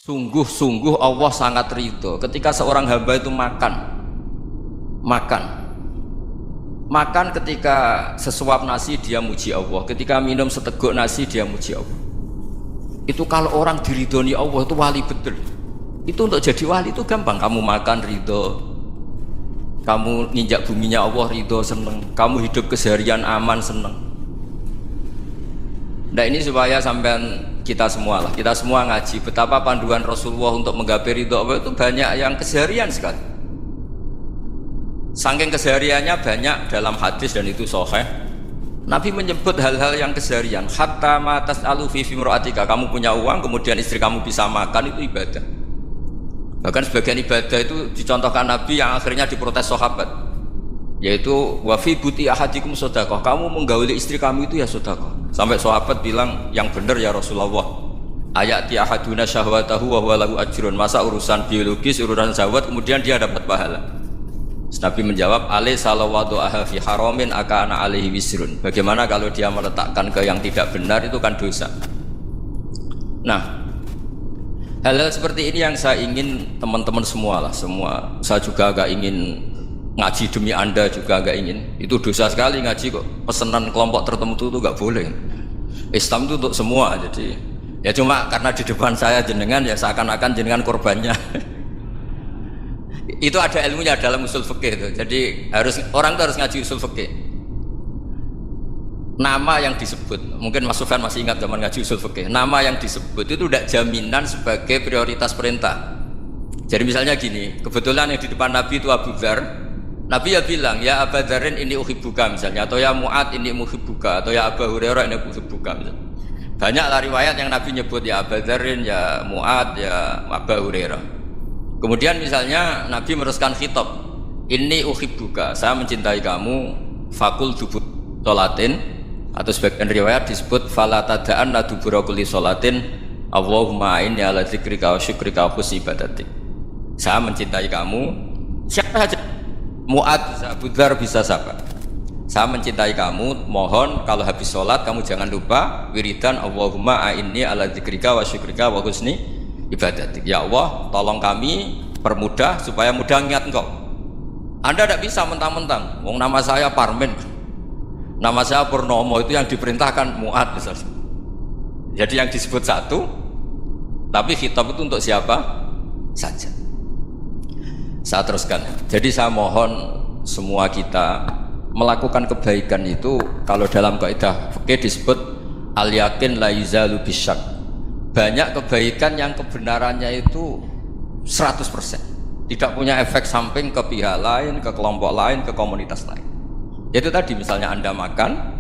Sungguh-sungguh Allah sangat ridho ketika seorang hamba itu makan ketika sesuap nasi dia muji Allah, ketika minum seteguk nasi dia muji Allah. Itu kalau orang diridhoni Allah itu wali betul. Itu untuk jadi wali itu gampang, kamu makan ridho, kamu nginjak buminya Allah ridho seneng, kamu hidup keseharian aman seneng. Nah ini supaya sampean kita semua ngaji betapa panduan Rasulullah untuk menggapai ridho Allah itu banyak yang keseharian sekali. Saking kesehariannya banyak dalam hadis dan itu sahih. Nabi menyebut hal-hal yang keseharian. Hatta ma tas'alu fi imra'atika, kamu punya uang kemudian istri kamu bisa makan, itu ibadah. Bahkan sebagian ibadah itu dicontohkan Nabi yang akhirnya diprotes sahabat, yaitu wa fi buti ahadikum sedekah, kamu menggauli istri kamu itu ya sedekah. Sampai sahabat bilang, yang benar ya Rasulullah, ayati ahaduna syahwatahu wa huwa lahu ajrun, masa urusan biologis, urusan syahwat kemudian dia dapat pahala. Nabi menjawab, alai salawatu aha fi haramin akana alaihi wisrun, bagaimana kalau dia meletakkan ke yang tidak benar, itu kan dosa. Nah, hal-hal seperti ini yang saya ingin teman-teman semua, saya juga agak ingin ngaji demi Anda, juga agak ingin. Itu dosa sekali ngaji kok, pesanan kelompok tertentu itu gak boleh. Islam itu untuk semua, jadi ya cuma karena di depan saya jenengan ya seakan-akan jenengan korbannya. Itu ada ilmunya dalam usul fikih itu. Jadi orang itu harus ngaji usul fikih. Nama yang disebut, mungkin Mas Sufyan masih ingat zaman ngaji usul fikih, nama yang disebut itu tidak jaminan sebagai prioritas perintah. Jadi misalnya gini, kebetulan yang di depan Nabi itu Abu Dzar, Nabi ya bilang, ya Abu Dzarin ini uhibbuka misalnya, atau ya Mu'ad ini uhibbuka, atau ya Abu Hurairah ini uhibbuka misalnya. Banyaklah riwayat yang Nabi nyebut ya Abu Dzarin, ya Mu'ad, ya Abu Hurairah. Kemudian misalnya Nabi meneruskan khitab, ini uhibbuka, saya mencintai kamu, fakul dubur sholatin, atau sebagian riwayat disebut fala tada'anna dubura kulli sholatin Allahumma inni ala dzikrika wa syukrika wa husni ibadatik. Saya mencintai kamu, siapa saja, Mu'ad bisa, Abu Dzar bisa, siapa. Saya mencintai kamu, mohon kalau habis sholat kamu jangan lupa wiridan Allahumma inni ala dzikrika wa syukrika wa husni ibadatik. Ya Allah, tolong kami permudah supaya mudah ingat Engkau. Anda tidak bisa mentang-mentang, wong nama saya Parmen, nama saya Purnomo, itu yang diperintahkan Mu'ad misalnya. Jadi yang disebut satu, tapi khitab itu untuk siapa saja. Saya teruskan. Jadi saya mohon semua kita melakukan kebaikan itu, kalau dalam kaidah fikih disebut al yakin la yuzalu bisyak. Banyak kebaikan yang kebenarannya itu 100%, tidak punya efek samping ke pihak lain, ke kelompok lain, ke komunitas lain. Itu tadi misalnya Anda makan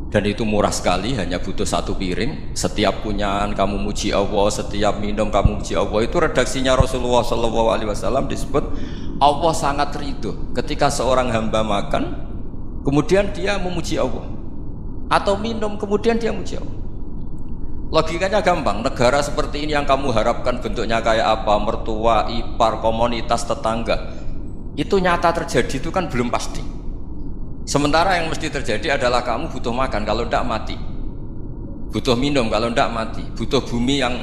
dan itu murah sekali, hanya butuh satu piring, setiap punyaan kamu muji Allah, setiap minum kamu muji Allah. Itu redaksinya Rasulullah SAW disebut Allah sangat ridho ketika seorang hamba makan kemudian dia memuji Allah, atau minum kemudian dia muji Allah. Logikanya gampang, negara seperti ini yang kamu harapkan bentuknya kayak apa, mertua, ipar, komunitas, tetangga, itu nyata terjadi itu kan belum pasti. Sementara yang mesti terjadi adalah kamu butuh makan, kalau tidak mati, butuh minum, kalau tidak mati, butuh bumi yang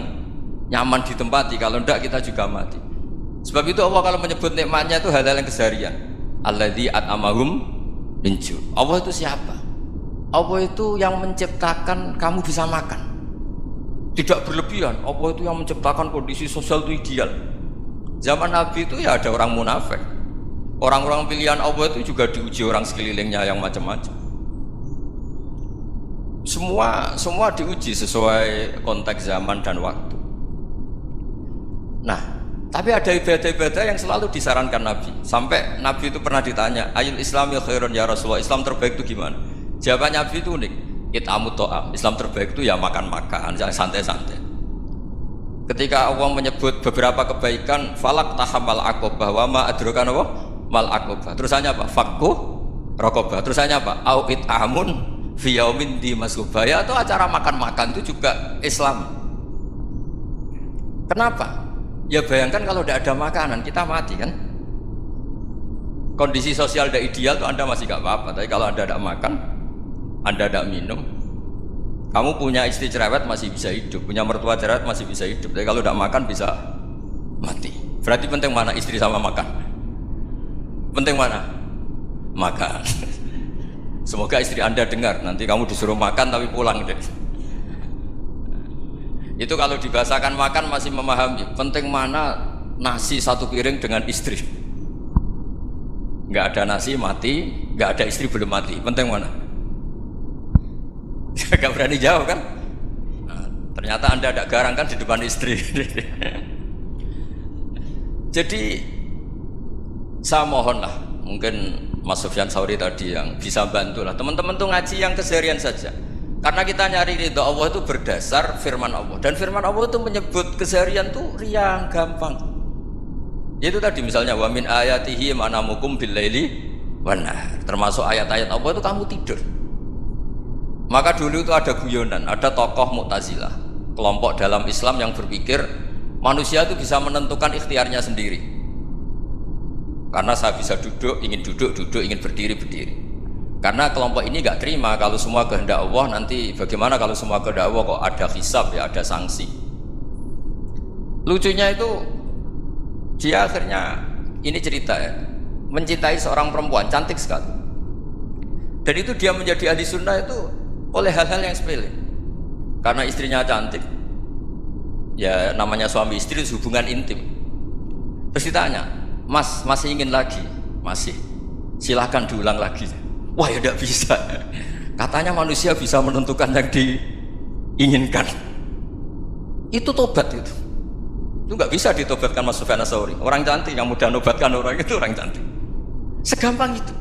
nyaman ditempati, kalau tidak kita juga mati. Sebab itu Allah kalau menyebut nikmatnya itu hal-hal yang keseharian. Alladzi at'amahum min ju'. Allah itu siapa? Allah itu yang menciptakan kamu bisa makan, tidak berlebihan. Allah itu yang menciptakan kondisi sosial itu ideal. Zaman Nabi itu ya ada orang munafik, orang-orang pilihan Allah itu juga diuji orang sekelilingnya yang macam-macam. Semua diuji sesuai konteks zaman dan waktu. Nah, tapi ada ibadah-ibadah yang selalu disarankan Nabi. Sampai Nabi itu pernah ditanya, ayul islami khairun ya Rasulullah, Islam terbaik itu gimana? Jawaban Nabi itu unik, it'amut to'am, Islam terbaik itu ya makan-makan, jangan santai-santai. Ketika Allah menyebut beberapa kebaikan, falak tahamal aqobah, wa ma adrokan apa? Mal aqobah. Terusannya apa? Fakku rokobah. Terusannya apa? Au it'amun fi yaumin di masubah. Ya, atau acara makan-makan itu juga Islam. Kenapa? Ya bayangkan kalau tidak ada makanan, kita mati kan? Kondisi sosial tidak ideal tuh Anda masih gak apa-apa, tapi kalau Anda tidak makan, Anda tidak minum, Kamu punya istri cerewet masih bisa hidup, punya mertua cerewet masih bisa hidup. Tapi kalau tidak makan bisa mati. Berarti penting mana istri sama makan? Penting mana? Makan. Semoga istri Anda dengar. Nanti kamu disuruh makan tapi pulang deh. Itu kalau dibahasakan makan masih memahami. Penting mana nasi satu piring dengan istri? Nggak ada nasi mati, nggak ada istri belum mati. Penting mana? Gak berani jawab kan? Nah, ternyata Anda ada garang kan di depan istri. Jadi saya mohonlah, mungkin Mas Sufyan Sauri tadi yang bisa bantulah teman-teman tuh ngaji yang keseharian saja. Karena kita nyari ridha Allah itu berdasar firman Allah, dan firman Allah itu menyebut keseharian tuh riang gampang. Itu tadi misalnya wa min ayatihi manamukum bil laili wan nahar. Termasuk ayat-ayat Allah itu kamu tidur. Maka dulu itu ada guyonan, ada tokoh Mu'tazilah, kelompok dalam Islam yang berpikir manusia itu bisa menentukan ikhtiarnya sendiri. Karena saya bisa duduk, ingin berdiri, berdiri. Karena kelompok ini nggak terima kalau semua kehendak Allah, nanti bagaimana kalau semua kehendak Allah kok ada hisab ya, ada sanksi. Lucunya itu dia akhirnya, ini cerita ya, mencintai seorang perempuan cantik sekali. Dan itu dia menjadi ahli sunnah itu oleh hal-hal yang sepele. Karena istrinya cantik, ya namanya suami istri hubungan intim. Terus ditanya, Mas masih ingin lagi? Masih. Silahkan diulang lagi. Wah ya tidak bisa. Katanya manusia bisa menentukan yang diinginkan. Itu tobat itu. Itu nggak bisa ditobatkan Mas Sufyan Ats-Tsauri. Orang cantik yang mudah nobatkan orang itu orang cantik. Segampang itu.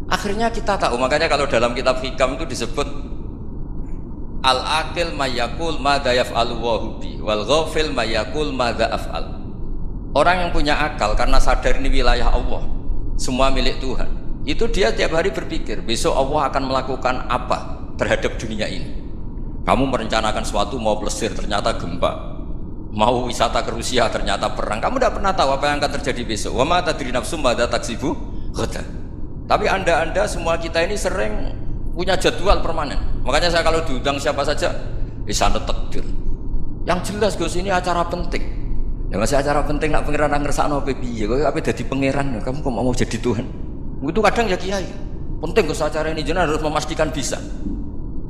Akhirnya kita tahu, makanya kalau dalam kitab Hikam itu disebut al-aqil mayyakul madza yaf'alu wa hubi wal ghafil mayyakul madza af'al. Orang yang punya akal karena sadar ini wilayah Allah, semua milik Tuhan, itu dia tiap hari berpikir besok Allah akan melakukan apa terhadap dunia ini. Kamu merencanakan sesuatu, mau plesir ternyata gempa, mau wisata ke Rusia ternyata perang. Kamu tidak pernah tahu apa yang akan terjadi besok. Wa ma tadri nafsum madza taksibu ghadan. Tapi anda semua kita ini sering punya jadwal permanen. Makanya saya kalau diundang siapa saja, sana takdir. Yang jelas Gus ini acara penting. Ya masih acara penting nak pangeran ngersakno piye? Kok ape dadi pangeran? Kamu kok mau jadi Tuhan? Itu kadang ya kiai. Penting Gus acara ini jenengan harus memastikan bisa.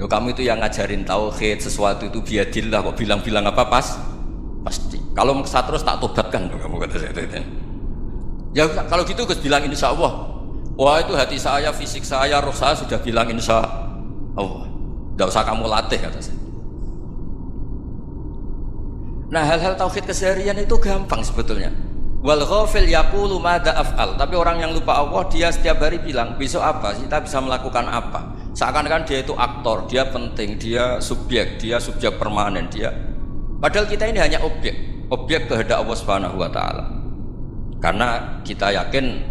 Loh kamu itu yang ngajarin tauhid, sesuatu itu biadillah kok bilang-bilang apa pasti. Kalau maksa terus tak tobatkan kamu kata saya itu. Ya kalau gitu Gus bilang insya Allah. Wah itu hati saya, fisik saya, roh saya sudah bilang insya Allah. Tidak usah kamu latih kata saya. Nah hal-hal tauhid keseharian itu gampang sebetulnya. Wal ghafil yaqulu madza af'al. Tapi orang yang lupa Allah dia setiap hari bilang besok apa? Kita bisa melakukan apa? Seakan-akan dia itu aktor, dia penting, dia subjek permanen dia. Padahal kita ini hanya objek kehendak Allah Subhanahu wa taala. Karena kita yakin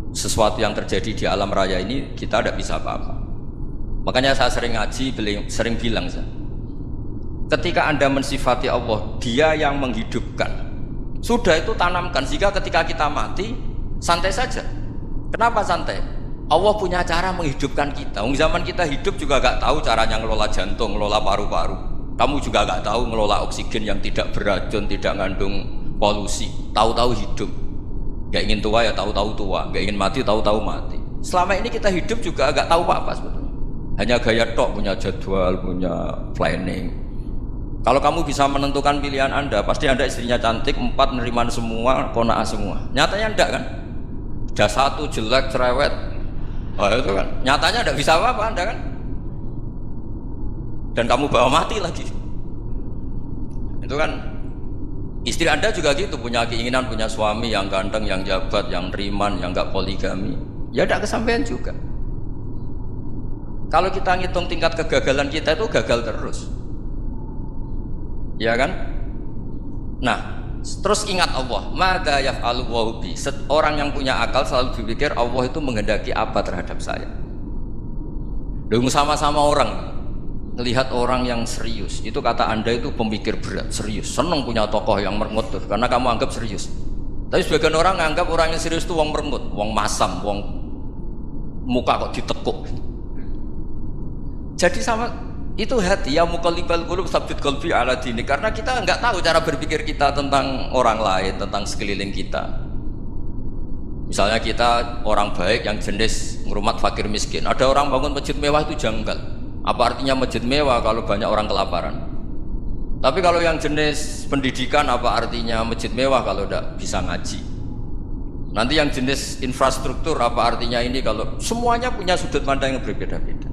sesuatu yang terjadi di alam raya ini kita tidak bisa apa-apa. Makanya saya sering ngaji, sering bilang ketika Anda mensifati Allah, dia yang menghidupkan, sudah itu tanamkan sehingga ketika kita mati santai saja. Kenapa santai? Allah punya cara menghidupkan kita. Zaman kita hidup juga gak tahu caranya ngelola jantung, ngelola paru-paru. Kamu juga gak tahu ngelola oksigen yang tidak beracun, tidak mengandung polusi. Tahu-tahu hidup. Gak ingin tua ya tahu-tahu tua, gak ingin mati tahu-tahu mati. Selama ini kita hidup juga agak tahu apa sebetulnya. Hanya gaya tok, punya jadwal, punya planning. Kalau kamu bisa menentukan pilihan Anda, pasti Anda istrinya cantik, 4 neriman semua, qanaah semua. Nyatanya enggak kan? Sudah 1 jelek, cerewet. Oh itu kan. Nyatanya enggak bisa apa-apa Anda kan? Dan kamu bawa mati lagi. Itu kan. Istri Anda juga gitu, punya keinginan punya suami yang ganteng, yang jabat, yang riman, yang enggak poligami. Ya tidak kesampaian juga. Kalau kita ngitung tingkat kegagalan kita itu gagal terus. Ya kan? Nah, terus ingat Allah, madza yaf'alu wa bi. Orang yang punya akal selalu berpikir Allah itu menghendaki apa terhadap saya. Dengan sama-sama orang melihat orang yang serius, itu kata Anda itu pemikir berat, serius, senang punya tokoh yang merengut tuh, karena kamu anggap serius. Tapi sebagian orang anggap orang yang serius itu wong merengut, wong masam, wong muka kok ditekuk. Jadi sama Itu hati ya muqallibal qulub tsabbit qalbi ala dini, karena kita enggak tahu cara berpikir kita tentang orang lain, tentang sekeliling kita. Misalnya kita orang baik yang jenis ngurmat fakir miskin, ada orang bangun masjid mewah itu janggal. Apa artinya masjid mewah kalau banyak orang kelaparan? Tapi kalau yang jenis pendidikan, apa artinya masjid mewah kalau tidak bisa ngaji? Nanti yang jenis infrastruktur, apa artinya ini kalau semuanya punya sudut pandang yang berbeda-beda.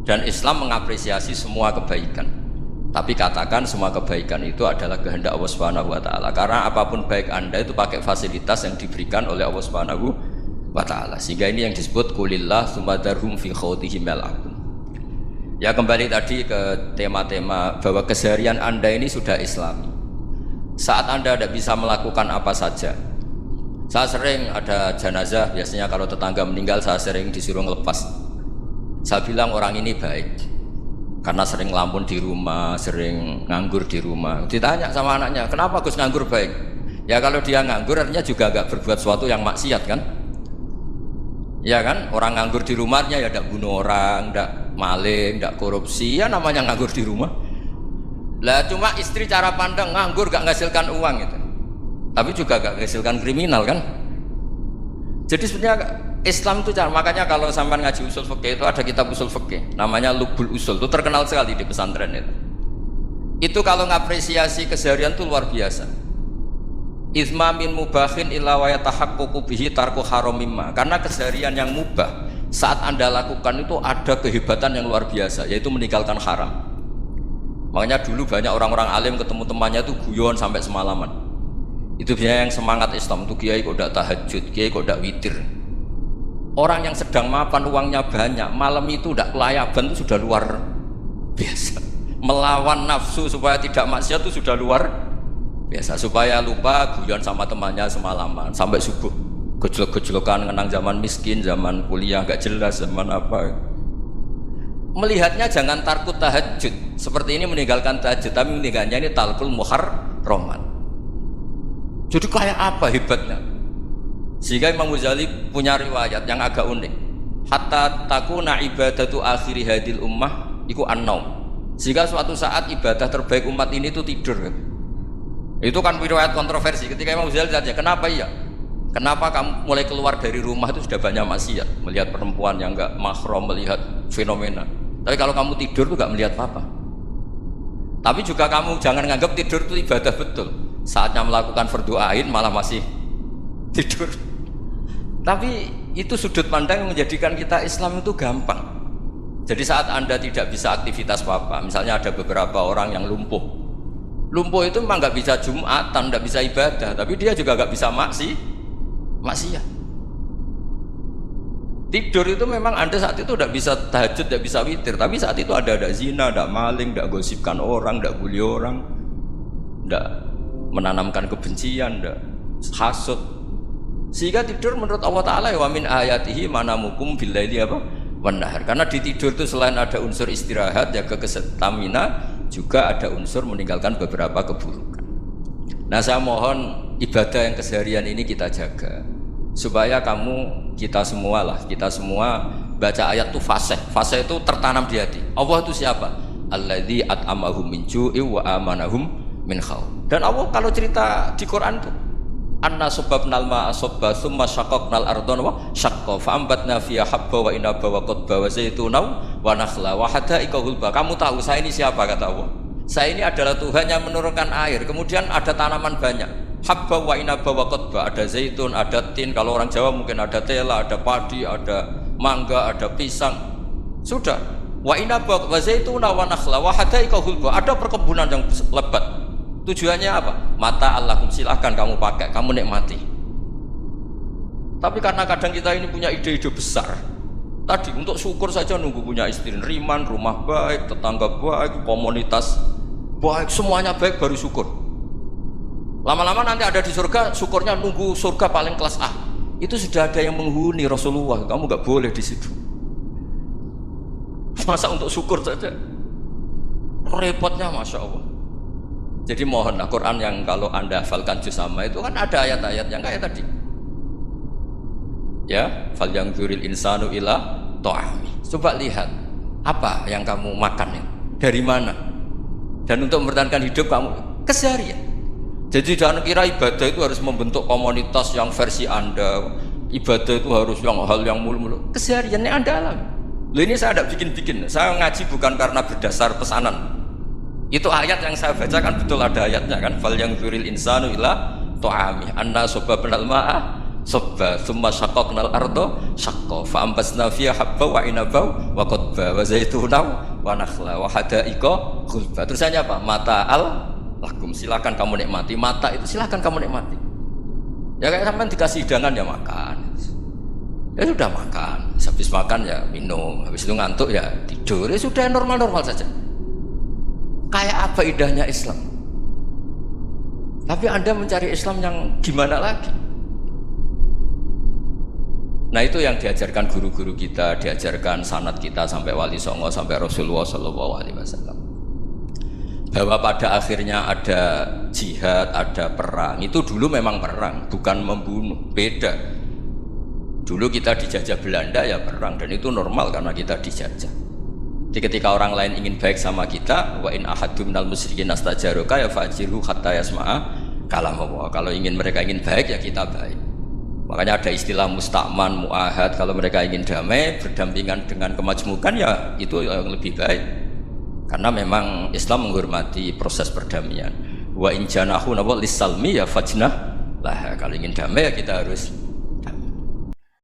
Dan Islam mengapresiasi semua kebaikan. Tapi katakan semua kebaikan itu adalah kehendak Allah Subhanahu wa taala. Karena apapun baik Anda itu pakai fasilitas yang diberikan oleh Allah Subhanahu wa taala. Sehingga ini yang disebut qulillah tsummadarhum fi khawdihim yal'abun. Ya, kembali tadi ke tema-tema bahwa keseharian Anda ini sudah Islami. Saat Anda tidak bisa melakukan apa saja. Saya sering ada jenazah, biasanya kalau tetangga meninggal saya sering disuruh ngelepas. Saya bilang orang ini baik karena sering ngelamun di rumah, sering nganggur di rumah. Ditanya sama anaknya, kenapa Gus nganggur baik? Ya kalau dia nganggur artinya juga gak berbuat sesuatu yang maksiat kan? Ya kan, orang nganggur di rumahnya ya tidak bunuh orang, tidak maling, tidak korupsi, ya namanya nganggur di rumah. Lah cuma istri cara pandang nganggur gak menghasilkan uang itu, tapi juga gak menghasilkan kriminal kan? Jadi sebenarnya Islam itu cara, makanya kalau sampai ngaji usul fikih itu ada kitab usul fikih namanya Lubul Usul, itu terkenal sekali di pesantren itu. Itu kalau ngapresiasi keseharian itu luar biasa. Izma min mubahin illa wa yatahaqqaqu bihi tarku haramimma. Karena keseharian yang mubah saat Anda lakukan itu ada kehebatan yang luar biasa, yaitu meninggalkan haram. Makanya dulu banyak orang-orang alim ketemu temannya itu guyon sampai semalaman. Itu biasanya yang semangat Islam itu, kiai kok tidak tahajud, kiai kok tidak witir. Orang yang sedang mapan uangnya banyak, malam itu tidak kelayaban itu sudah luar biasa. Melawan nafsu supaya tidak maksiat itu sudah luar biasa. Supaya lupa guyon sama temannya semalaman sampai subuh, gejlok-gejlokan ngenang zaman miskin, zaman kuliah gak jelas, zaman apa. Melihatnya jangan tarkut tahajud seperti ini, meninggalkan tahajud, tapi meninggalkannya ini talkul muharramat. Jadi kayak apa hebatnya? Sehingga Imam Ghazali punya riwayat yang agak unik. Hatta takuna ibadatu akhiri hadil ummah iku an-naum. Sehingga suatu saat ibadah terbaik umat ini itu tidur. Itu kan riwayat kontroversi. Ketika Imam Ghazali tanya, kenapa iya? Kenapa kamu mulai keluar dari rumah itu sudah banyak maksiat, melihat perempuan yang enggak mahram, melihat fenomena. Tapi kalau kamu tidur itu enggak melihat apa-apa. Tapi juga kamu jangan nganggap tidur itu ibadah betul. Saatnya melakukan fardhu ain malah masih tidur. Tapi itu sudut pandang yang menjadikan kita Islam itu gampang. Jadi saat Anda tidak bisa aktivitas apa-apa, misalnya ada beberapa orang yang lumpuh itu memang nggak bisa Jumatan, nggak bisa ibadah, tapi dia juga nggak bisa maksiat. Tidur itu memang Anda saat itu tidak bisa tahajud, tidak bisa witir, tapi saat itu ada zina, ada maling, ada gosipkan orang, ada bully orang, ada menanamkan kebencian, ada hasud. Sehingga tidur menurut Allah Ta'ala wa min ayatihi manamukum billaili apa? Wan nahar. Karena di tidur itu selain ada unsur istirahat, jaga kestamina, juga ada unsur meninggalkan beberapa keburukan. Nah, saya mohon ibadah yang keseharian ini kita jaga supaya kita semua baca ayat itu fase itu tertanam di hati. Allah itu siapa? Alladzi at'amahum min ju'i wa amanahum min khauf. Dan Allah kalau cerita di Quran itu anna sababnal ma'a sabba tsumma syaqqaqnal ardha wa syaqqa fa ambatna fiha habba wa inaba wa qadba wa zaituna wa nakhla wa hada'iqa gulba. Kamu tahu saya ini siapa, kata Allah? Saya ini adalah Tuhan yang menurunkan air, kemudian ada tanaman banyak, habba wa inaba wa qadba, ada zaitun, ada tin, kalau orang Jawa mungkin ada tela, ada padi, ada mangga, ada pisang. Sudah. Wa inaba wa zaituna wa nakhla wa hada'iqa gulba, ada perkebunan yang lebat. Tujuannya apa? Mata Allahum, silahkan kamu pakai, kamu nikmati. Tapi karena kadang kita ini punya ide-ide besar. Tadi untuk syukur saja nunggu punya istri riman, rumah baik, tetangga baik, komunitas baik, semuanya baik baru syukur. Lama-lama nanti ada di surga, syukurnya nunggu surga paling kelas A. Itu sudah ada yang menghuni Rasulullah, kamu nggak boleh di situ. Masa untuk syukur saja? Repotnya Masya Allah. Jadi mohonlah Quran yang kalau Anda hafalkan juz sama itu kan ada ayat-ayat yang kayak tadi. Ya, fal yang dzuril insanu ila ta'ami. Coba lihat apa yang kamu makan ini. Dari mana? Dan untuk mempertahankan hidup kamu keseharian. Jadi jangan kira ibadah itu harus membentuk komunitas yang versi Anda. Ibadah itu harus hal yang mulu-mulu. Kesehariannya Anda alami. Loh, ini saya tidak bikin-bikin. Saya ngaji bukan karena berdasar pesanan. Itu ayat yang saya bacakan betul ada ayatnya kan. Fal yang dzuril insanu ila ta'ami anna sababnal ma'a sabba thumma shaqqaqnal arda shaqqa fa ambasna fiha habba wa inaba wa qadba wa zaituna wa nakhla wa hadaiqa ghulba. Terusannya apa? Mata'al lakum, silakan kamu nikmati. Mata itu silakan kamu nikmati. Ya kayak sampean dikasih hidangan ya makan. Ya sudah makan. Habis makan ya minum. Habis itu ngantuk ya tidur. Ya sudah normal-normal saja. Kayak apa indahnya Islam. Tapi Anda mencari Islam yang gimana lagi? Nah itu yang diajarkan guru-guru kita, diajarkan sanad kita sampai Wali Songo, sampai Rasulullah SAW. Bahwa pada akhirnya ada jihad, ada perang. Itu dulu memang perang, bukan membunuh, beda. Dulu kita dijajah Belanda ya perang, dan itu normal karena kita dijajah. Jadi ketika orang lain ingin baik sama kita, wa in ahadum minal musyrikin astajaruka ya fa'jirhu hatta yasma'a kalam Allah. Kalau mereka ingin baik ya kita baik. Makanya ada istilah musta'man, mu'ahad. Kalau mereka ingin damai, berdampingan dengan kemajmukan ya itu yang lebih baik. Karena memang Islam menghormati proses perdamaian. Wa in janahu lis-salmi ya fajnah lah. Kalau ingin damai ya kita harus